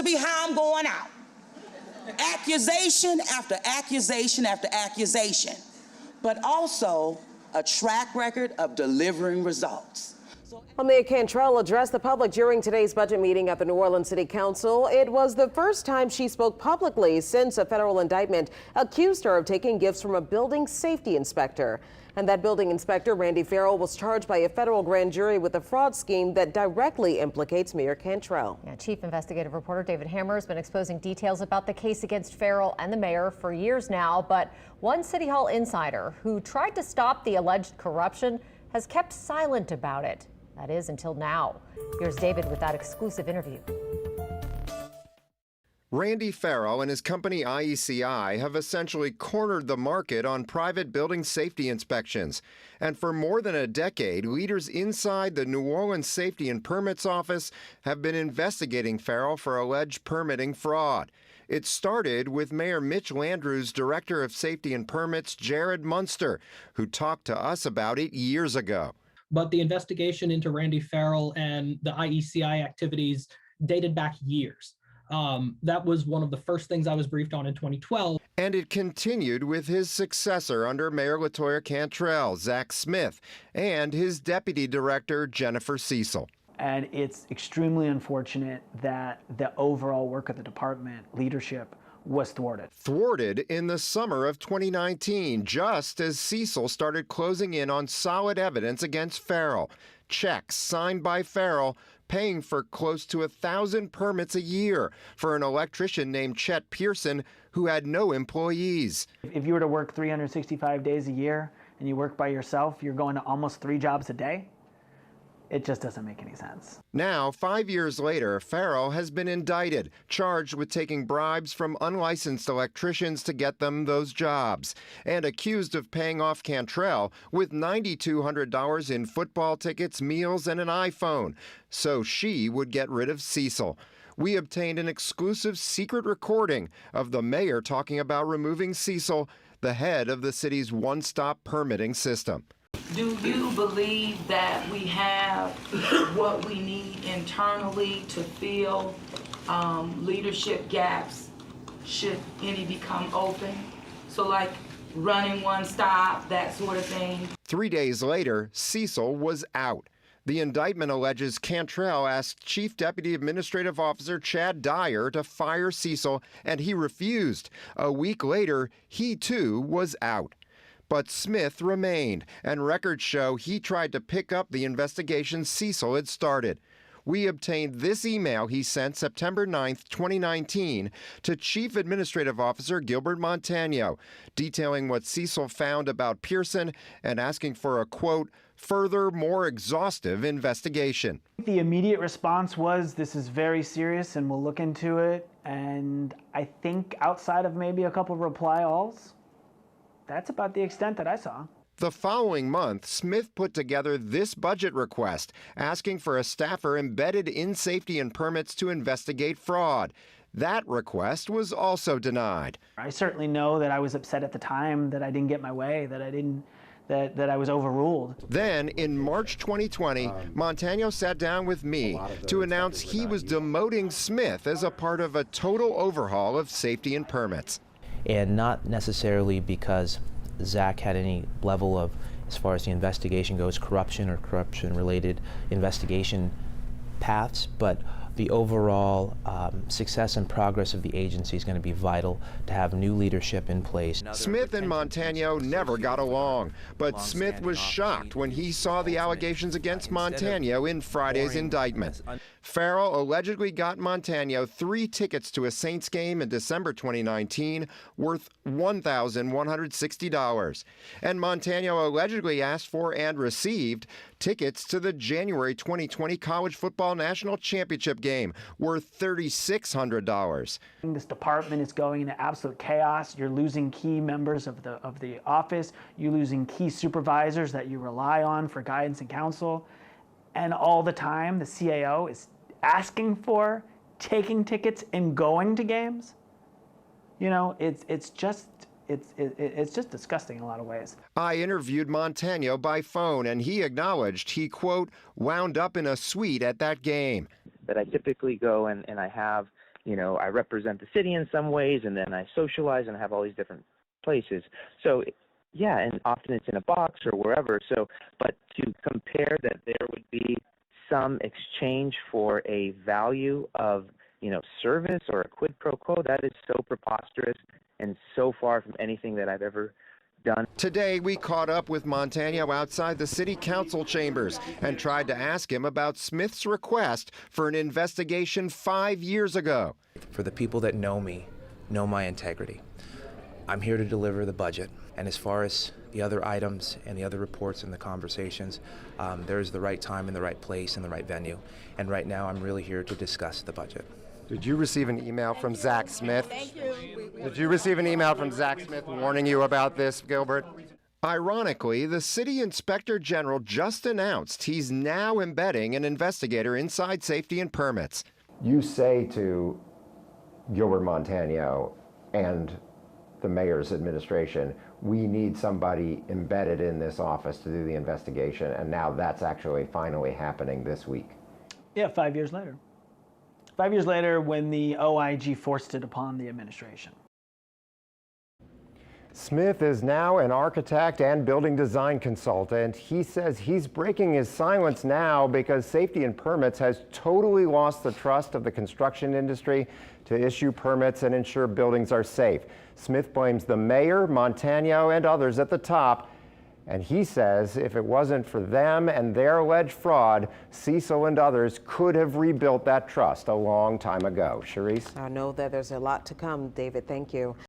to be how I'm going out. Accusation after accusation after accusation, but also a track record of delivering results. Mayor-Cantrell addressed the public during today's budget meeting at the New Orleans City Council. It was the first time she spoke publicly since a federal indictment accused her of taking gifts from a building safety inspector. And that building inspector, Randy Farrell, was charged by a federal grand jury with a fraud scheme that directly implicates Mayor Cantrell. Yeah, Chief Investigative Reporter David Hammer has been exposing details about the case against Farrell and the mayor for years now. But one City Hall insider who tried to stop the alleged corruption has kept silent about it. That is, until now. Here's David with that exclusive interview. Randy Farrell and his company IECI have essentially cornered the market on private building safety inspections. And for more than a decade, leaders inside the New Orleans Safety and Permits Office have been investigating Farrell for alleged permitting fraud. It started with Mayor Mitch Landrieu's Director of Safety and Permits, Jared Munster, who talked to us about it years ago. But the investigation into Randy Farrell and the IECI activities dated back years. That was one of the first things I was briefed on in 2012. And it continued with his successor under Mayor Latoya-Cantrell, Zach Smith, and his deputy director, Jennifer Cecil. And it's extremely unfortunate that the overall work of the department leadership was thwarted. Thwarted in the summer of 2019, just as Cecil started closing in on solid evidence against Farrell. Checks signed by Farrell paying for close to 1,000 permits a year for an electrician named Chet Pearson who had no employees. If you were to work 365 days a year and you work by yourself, you're going to almost 3 jobs a day. It just doesn't make any sense. Now, 5 years later, Farrell has been indicted, charged with taking bribes from unlicensed electricians to get them those jobs, and accused of paying off Cantrell with $9,200 in football tickets, meals, and an iPhone, so she would get rid of Cecil. We obtained an exclusive secret recording of the mayor talking about removing Cecil, the head of the city's one-stop permitting system. Do you believe that we have what we need internally to fill leadership gaps should any become open? So like running one stop, that sort of thing. 3 days later, Cecil was out. The indictment alleges Cantrell asked Chief Deputy Administrative Officer Chad Dyer to fire Cecil, and he refused. A week later, he too was out. But Smith remained, and records show he tried to pick up the investigation Cecil had started. We obtained this email he sent September 9th, 2019, to Chief Administrative Officer Gilbert Montano, detailing what Cecil found about Pearson and asking for a, quote, further, more exhaustive investigation. The immediate response was, this is very serious and we'll look into it. And I think outside of maybe a couple of reply alls, that's about the extent that I saw. The following month, Smith put together this budget request, asking for a staffer embedded in safety and permits to investigate fraud. That request was also denied. I certainly know that I was upset at the time that I didn't get my way, that I was overruled. Then, in March 2020, Montano sat down with me to announce he was demoting Smith as a part of a total overhaul of safety and permits. And not necessarily because Zach had any level of, as far as the investigation goes, corruption or corruption-related investigation paths, but the overall success and progress of the agency is going to be vital to have new leadership in place. Smith and Montano never got along, but Smith was shocked when he saw the allegations against Montano in Friday's indictment. Farrell allegedly got Montano 3 tickets to a Saints game in December 2019 worth $1,160. And Montano allegedly asked for and received tickets to the January 2020 College Football National Championship game worth $3,600. This department is going into absolute chaos. You're losing key members of the office. You're losing key supervisors that you rely on for guidance and counsel. And all the time, the CAO is asking for, taking tickets, and going to games. You know, it's just disgusting in a lot of ways. I interviewed Montano by phone, and he acknowledged he, quote, wound up in a suite at that game. That I typically go and I have I represent the city in some ways, and then I socialize and have all these different places. So, yeah, and often it's in a box or wherever. So, but to compare that there would be some exchange for a value of, service or a quid pro quo, that is so preposterous and so far from anything that I've ever done. Today, we caught up with Montano outside the city council chambers and tried to ask him about Smith's request for an investigation 5 years ago. For the people that know me, know my integrity, I'm here to deliver the budget. And as far as the other items and the other reports and the conversations, there's the right time and the right place and the right venue. And right now, I'm really here to discuss the budget. Did you receive an email from Zach Smith? Thank you. Did you receive an email from Zach Smith warning you about this, Gilbert? Ironically, the city inspector general just announced he's now embedding an investigator inside safety and permits. You say to Gilbert Montano and the mayor's administration, we need somebody embedded in this office to do the investigation, and now that's actually finally happening this week. Yeah, 5 years later. 5 years later, when the OIG forced it upon the administration. Smith is now an architect and building design consultant. He says he's breaking his silence now because Safety and Permits has totally lost the trust of the construction industry to issue permits and ensure buildings are safe. Smith blames the mayor, Montano, and others at the top. And he says if it wasn't for them and their alleged fraud, Cecil and others could have rebuilt that trust a long time ago. Charisse? I know that there's a lot to come, David. Thank you.